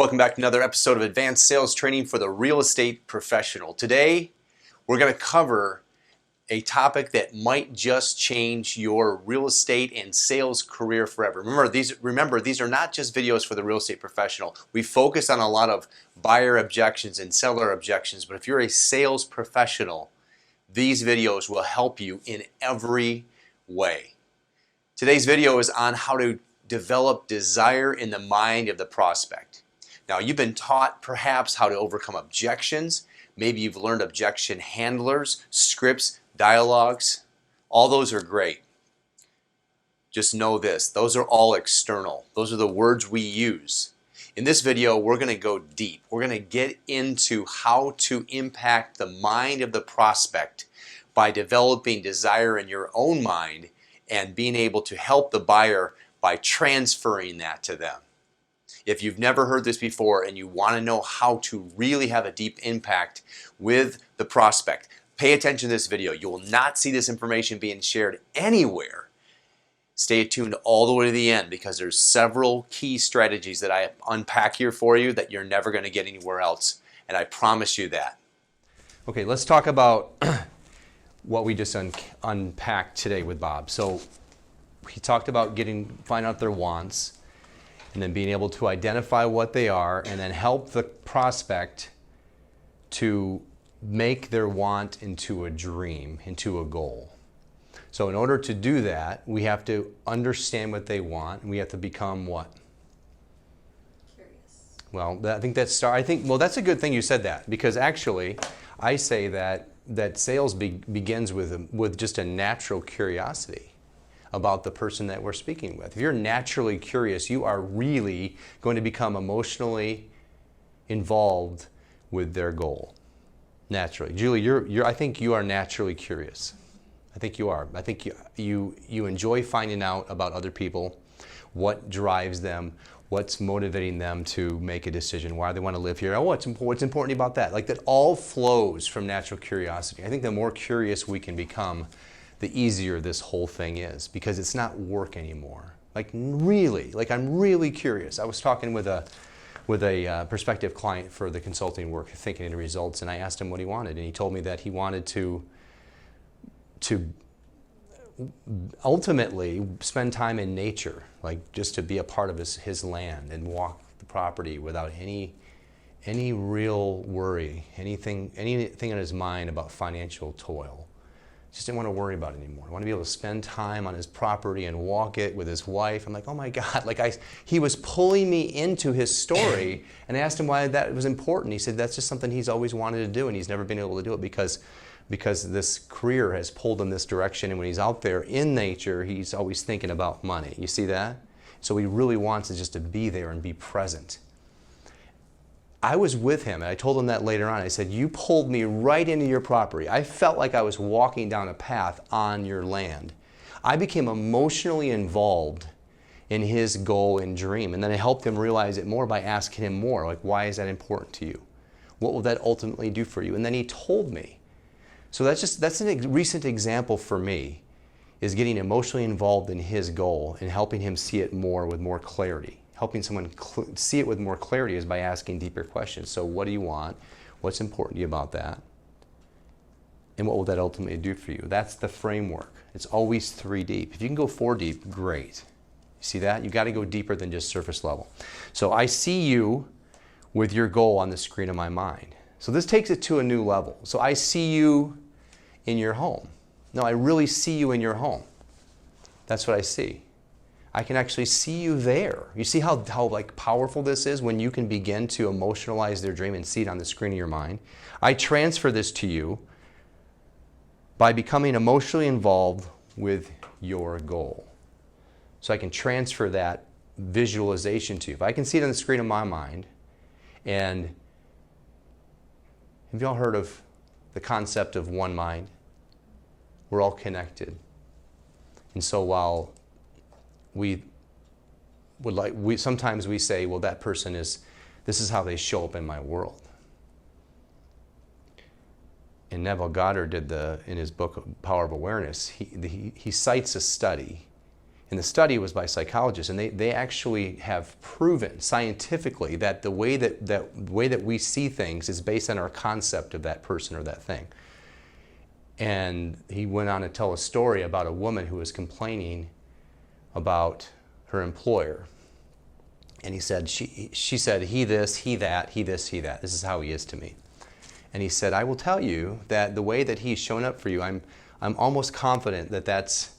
Welcome back to another episode of Advanced Sales Training for the Real Estate Professional. Today, we're going to cover a topic that might just change your real estate and sales career forever. Remember, these are not just videos for the real estate professional. We focus on a lot of buyer objections and seller objections, but if you're a sales professional, these videos will help you in every way. Today's video is on how to develop desire in the mind of the prospect. Now, you've been taught perhaps how to overcome objections. Maybe you've learned objection handlers, scripts, dialogues. All those are great. Just know this, those are all external. Those are the words we use. In this video, we're going to go deep. We're going to get into how to impact the mind of the prospect by developing desire in your own mind and being able to help the buyer by transferring that to them. If you've never heard this before and you want to know how to really have a deep impact with the prospect, pay attention to this video. You will not see this information being shared anywhere. Stay tuned all the way to the end because there's several key strategies that I unpack here for you that you're never going to get anywhere else, and I promise you that. Okay, let's talk about what we just unpacked today with Bob. So he talked about finding out their wants, and then being able to identify what they are and then help the prospect to make their want into a dream, into a goal. So in order to do that, we have to understand what they want, and we have to become what? Curious. Well, well, that's a good thing you said that, because actually I say that sales begins with just a natural curiosity about the person that we're speaking with. If you're naturally curious, you are really going to become emotionally involved with their goal. Naturally. Julie, I think you are naturally curious. I think you are. I think you enjoy finding out about other people, what drives them, what's motivating them to make a decision, why they want to live here, what's important about that. Like, that all flows from natural curiosity. I think the more curious we can become, the easier this whole thing is, because it's not work anymore. I'm really curious. I was talking with a prospective client for the consulting work, Thinking into Results, and I asked him what he wanted, and he told me that he wanted to ultimately spend time in nature, like just to be a part of his land and walk the property without any real worry, anything in his mind about financial toil. Just didn't want to worry about it anymore. I want to be able to spend time on his property and walk it with his wife. I'm like, oh my God, he was pulling me into his story, and I asked him why that was important. He said that's just something he's always wanted to do, and he's never been able to do it because this career has pulled him this direction, and when he's out there in nature, he's always thinking about money. You see that? So he really wants is just to be there and be present. I was with him, and I told him that later on. I said, you pulled me right into your property. I felt like I was walking down a path on your land. I became emotionally involved in his goal and dream, and then I helped him realize it more by asking him more, like, why is that important to you? What will that ultimately do for you? And then he told me. So that's a recent example for me, is getting emotionally involved in his goal and helping him see it more with more clarity. Helping someone see it with more clarity is by asking deeper questions. So what do you want? What's important to you about that? And what will that ultimately do for you? That's the framework. It's always 3 deep. If you can go 4 deep, great. You see that? You've got to go deeper than just surface level. So I see you with your goal on the screen of my mind. So this takes it to a new level. So I see you in your home. No, I really see you in your home. That's what I see. I can actually see you there. You see how powerful this is when you can begin to emotionalize their dream and see it on the screen of your mind. I transfer this to you by becoming emotionally involved with your goal. So I can transfer that visualization to you. If I can see it on the screen of my mind, and have you all heard of the concept of one mind? We're all connected. And so while sometimes we say, well, that person this is how they show up in my world. And Neville Goddard in his book Power of Awareness, he cites a study And the study was by psychologists, and they actually have proven scientifically that the way that we see things is based on our concept of that person or that thing. And he went on to tell a story about a woman who was complaining about her employer. And he said, she said, he this, he that, he this, he that. This is how he is to me. And he said, I will tell you that the way that he's shown up for you, I'm almost confident that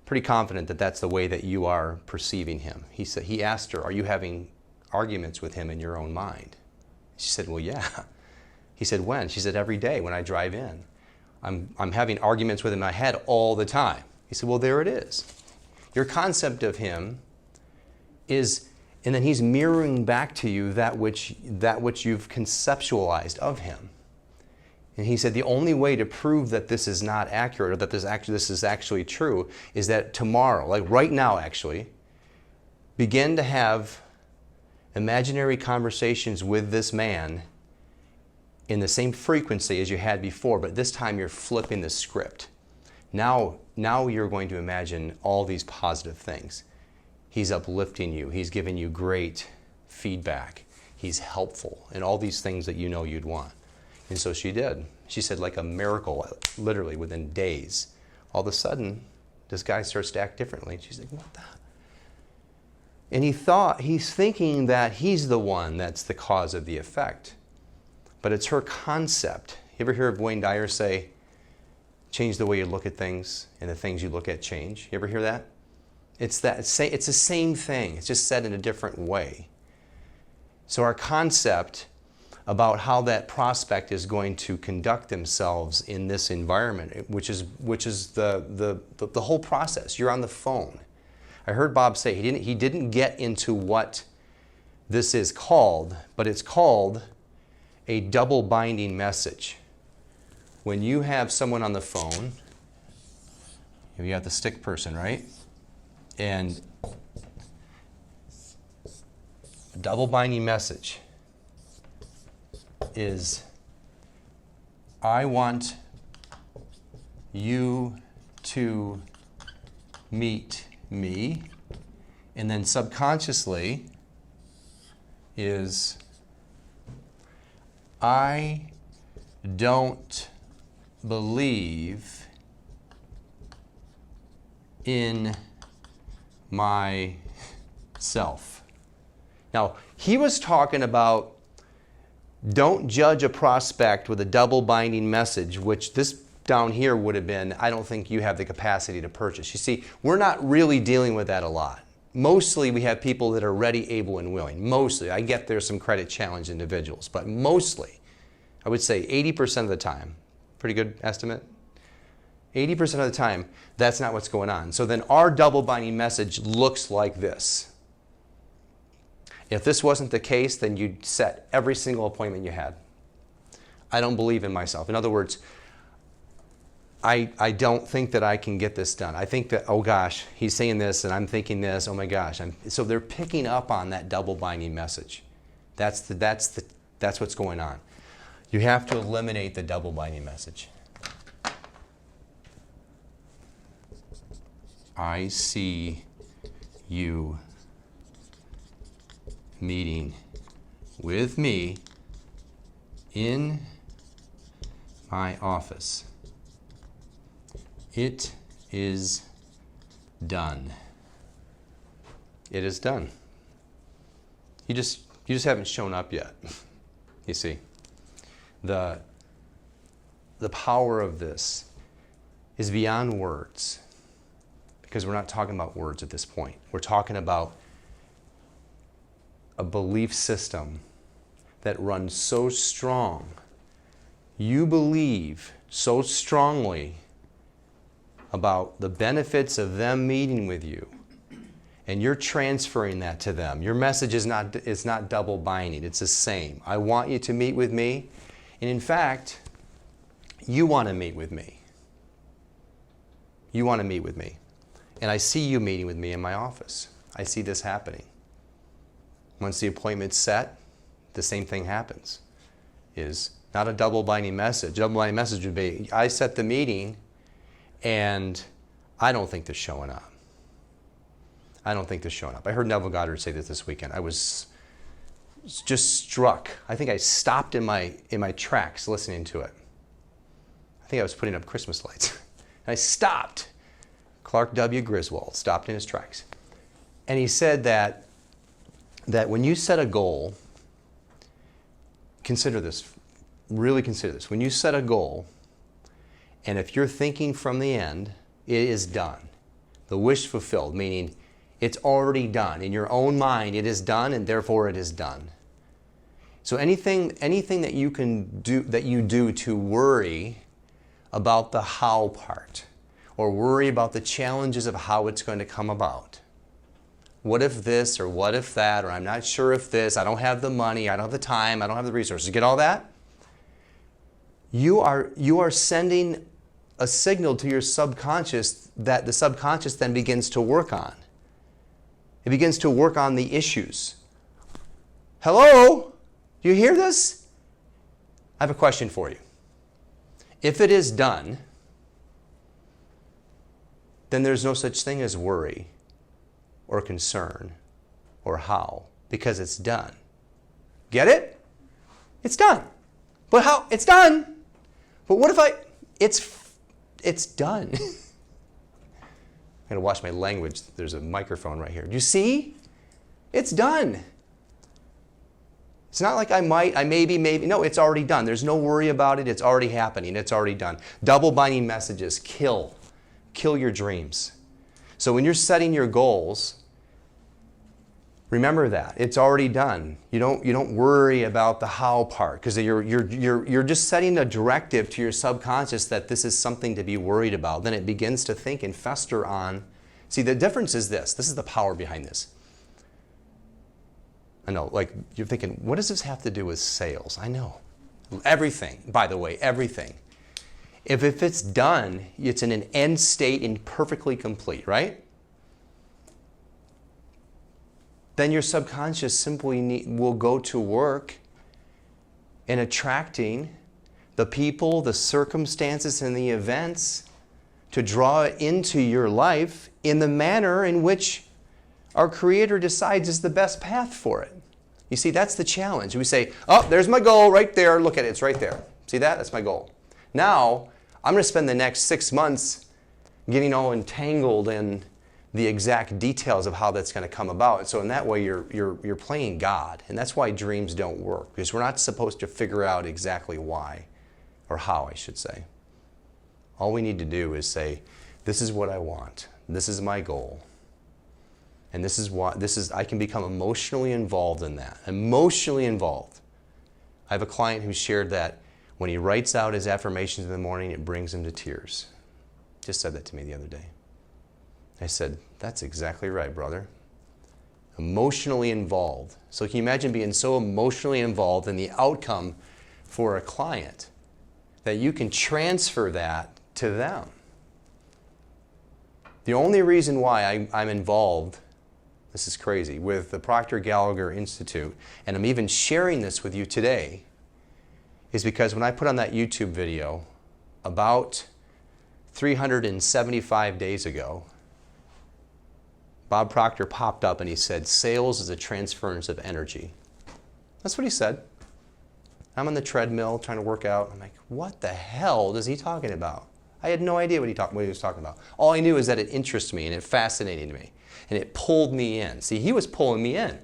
pretty confident that that's the way that you are perceiving him. He asked her, are you having arguments with him in your own mind? She said, well, yeah. He said, when? She said, every day when I drive in. I'm having arguments with him in my head all the time. He said, well, there it is. Your concept of him is, and then he's mirroring back to you that which you've conceptualized of him. And he said the only way to prove that this is not accurate or that this is actually true is that tomorrow, like right now actually, begin to have imaginary conversations with this man in the same frequency as you had before, but this time you're flipping the script. Now you're going to imagine all these positive things. He's uplifting you. He's giving you great feedback. He's helpful, and all these things that you know you'd want. And so she did. She said, like a miracle, literally within days. All of a sudden, this guy starts to act differently. She's like, what the? And he's thinking that he's the one that's the cause of the effect. But it's her concept. You ever hear of Wayne Dyer say, change the way you look at things, and the things you look at change? You ever hear that? It's the same thing. It's just said in a different way. So our concept about how that prospect is going to conduct themselves in this environment, which is the whole process. You're on the phone. I heard Bob say he didn't get into what this is called, but it's called a double binding message. When you have someone on the phone, you got the stick person, right? And double binding message is, I want you to meet me, and then subconsciously is, I don't believe in myself. Now, he was talking about don't judge a prospect with a double binding message, which this down here would have been, I don't think you have the capacity to purchase. You see, we're not really dealing with that a lot. Mostly we have people that are ready, able, and willing. Mostly. I get there's some credit challenge individuals, but mostly, I would say 80% of the time, pretty good estimate? 80% of the time, that's not what's going on. So then our double binding message looks like this. If this wasn't the case, then you'd set every single appointment you had. I don't believe in myself. In other words, I don't think that I can get this done. I think that, oh gosh, he's saying this and I'm thinking this, oh my gosh. So they're picking up on that double binding message. That's what's going on. You have to eliminate the double binding message. I see you meeting with me in my office. It is done. It is done. You just haven't shown up yet. You see, the power of this is beyond words, because we're not talking about words at this point. We're talking about a belief system that runs so strong. You believe so strongly about the benefits of them meeting with you, and you're transferring that to them. Your message is not double binding. It's the same. I want you to meet with me, and in fact, you want to meet with me. You want to meet with me. And I see you meeting with me in my office. I see this happening. Once the appointment's set, the same thing happens. Is not a double binding message. Double binding message would be, I set the meeting and I don't think they're showing up. I don't think they're showing up. I heard Neville Goddard say this weekend. I was just struck. I think I stopped in my tracks listening to it. I think I was putting up Christmas lights. And I stopped. Clark W. Griswold stopped in his tracks. And he said that when you set a goal, consider this, really consider this. When you set a goal, and if you're thinking from the end, it is done. The wish fulfilled, meaning it's already done. In your own mind, it is done, and therefore it is done. So anything that you can do, that you do to worry about the how part, or worry about the challenges of how it's going to come about. What if this, or what if that, or I'm not sure if this, I don't have the money, I don't have the time, I don't have the resources. Get all that? You are sending a signal to your subconscious that the subconscious then begins to work on. It begins to work on the issues. Hello? Do you hear this? I have a question for you. If it is done, then there's no such thing as worry or concern or how, because it's done. Get it? It's done. But how? It's done. But what if it's done. I'm going to watch my language. There's a microphone right here. Do you see? It's done. It's not like I maybe. No, it's already done. There's no worry about it. It's already happening. It's already done. Double binding messages. Kill your dreams. So when you're setting your goals, remember that. It's already done. You don't worry about the how part, because you're just setting a directive to your subconscious that this is something to be worried about. Then it begins to think and fester on. See, the difference is this. This is the power behind this. I know, like, you're thinking, what does this have to do with sales? I know. Everything, by the way, everything. If it's done, it's in an end state and perfectly complete, right? Then your subconscious simply will go to work in attracting the people, the circumstances, and the events to draw it into your life in the manner in which our Creator decides is the best path for it. You see, that's the challenge. We say, oh, there's my goal right there. Look at it. It's right there. See that? That's my goal. Now, I'm going to spend the next 6 months getting all entangled in the exact details of how that's going to come about. So in that way, you're playing God. And that's why dreams don't work, because we're not supposed to figure out exactly why, or how, I should say. All we need to do is say, this is what I want. This is my goal. And I can become emotionally involved in that. Emotionally involved. I have a client who shared that when he writes out his affirmations in the morning, it brings him to tears. Just said that to me the other day. I said, that's exactly right, brother. Emotionally involved. So can you imagine being so emotionally involved in the outcome for a client that you can transfer that to them? The only reason why I'm involved, this is crazy, with the Proctor Gallagher Institute, and I'm even sharing this with you today, is because when I put on that YouTube video about 375 days ago, Bob Proctor popped up and he said, sales is a transference of energy. That's what he said. I'm on the treadmill trying to work out. I'm like, what the hell is he talking about? I had no idea what he was talking about. All I knew is that it interested me and it fascinated me. And it pulled me in. See, he was pulling me in.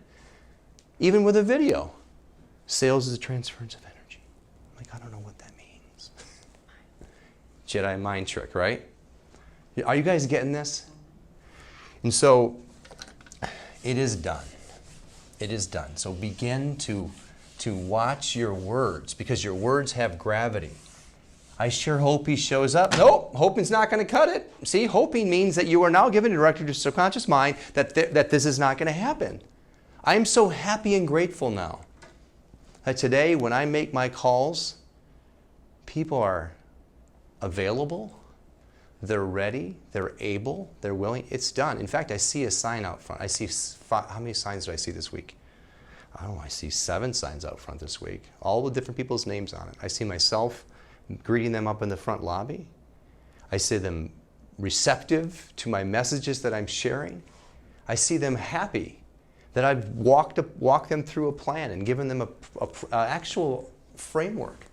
Even with a video. Sales is a transference of energy. I'm like, I don't know what that means. Jedi mind trick, right? Are you guys getting this? And so, it is done. It is done. So begin to watch your words, because your words have gravity. I sure hope he shows up. Nope, hoping's not going to cut it. See, hoping means that you are now giving a directive to your subconscious mind that this is not going to happen. I am so happy and grateful now that today when I make my calls, people are available, they're ready, they're able, they're willing. It's done. In fact, I see a sign out front. I see how many signs do I see this week? I see 7 signs out front this week, all with different people's names on it. I see myself greeting them up in the front lobby. I see them receptive to my messages that I'm sharing. I see them happy that I've walked them through a plan and given them a actual framework,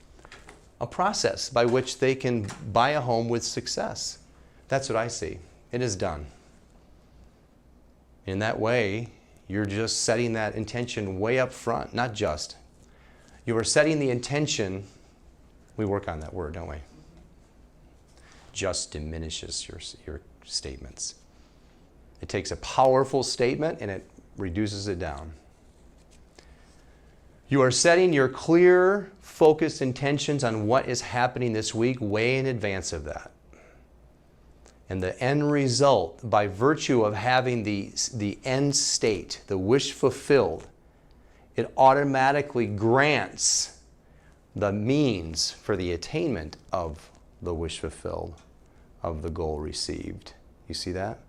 a process by which they can buy a home with success. That's what I see. It is done. In that way, you're just setting that intention way up front, not just. You are setting the intention. We work on that word, don't we? Just diminishes your statements. It takes a powerful statement and it reduces it down. You are setting your clear, focused intentions on what is happening this week way in advance of that. And the end result, by virtue of having the end state, the wish fulfilled, it automatically grants the means for the attainment of the wish fulfilled, of the goal received. You see that?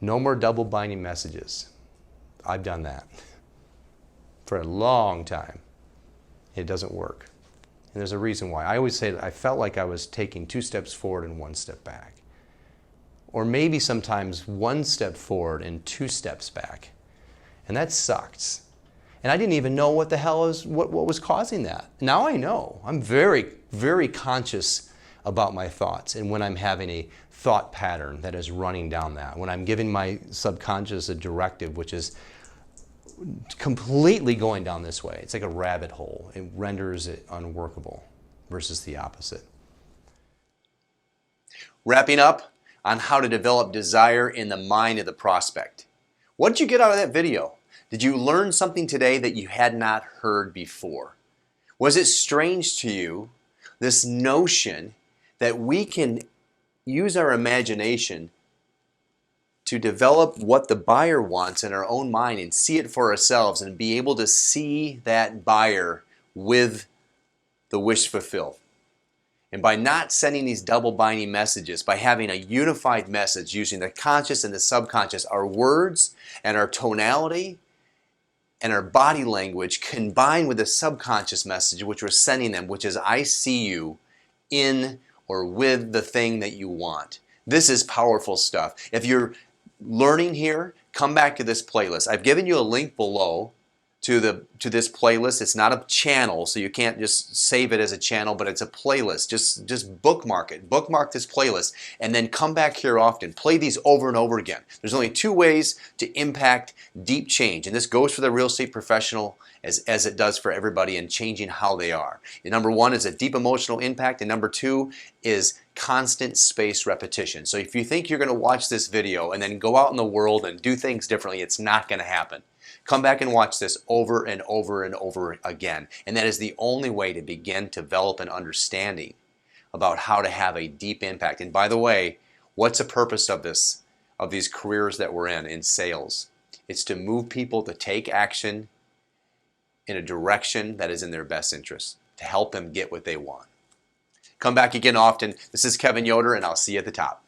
No more double binding messages. I've done that for a long time. It doesn't work. And there's a reason why. I always say that I felt like I was taking 2 steps forward and 1 step back. Or maybe sometimes 1 step forward and 2 steps back. And that sucks. And I didn't even know what the hell what was causing that. Now I know. I'm very, very conscious about my thoughts and when I'm having a thought pattern that is running down that. When I'm giving my subconscious a directive which is completely going down this way. It's like a rabbit hole. It renders it unworkable versus the opposite. Wrapping up on how to develop desire in the mind of the prospect. What did you get out of that video? Did you learn something today that you had not heard before? Was it strange to you, this notion that we can use our imagination to develop what the buyer wants in our own mind and see it for ourselves and be able to see that buyer with the wish fulfilled? And by not sending these double binding messages, by having a unified message using the conscious and the subconscious, our words and our tonality and our body language combined with the subconscious message which we're sending them, which is I see you in or with the thing that you want. This is powerful stuff. If you're learning here, come back to this playlist. I've given you a link below to this playlist. It's not a channel, so you can't just save it as a channel, but it's a playlist. Just bookmark it. Bookmark this playlist, and then come back here often. Play these over and over again. There's only 2 ways to impact deep change, and this goes for the real estate professional as it does for everybody in changing how they are. And number 1 is a deep emotional impact, and number 2 is constant spaced repetition. So if you think you're going to watch this video and then go out in the world and do things differently, it's not going to happen. Come back and watch this over and over and over again. And that is the only way to begin to develop an understanding about how to have a deep impact. And by the way, what's the purpose of this, of these careers that we're in sales? It's to move people to take action in a direction that is in their best interest, to help them get what they want. Come back again often. This is Kevin Yoder, and I'll see you at the top.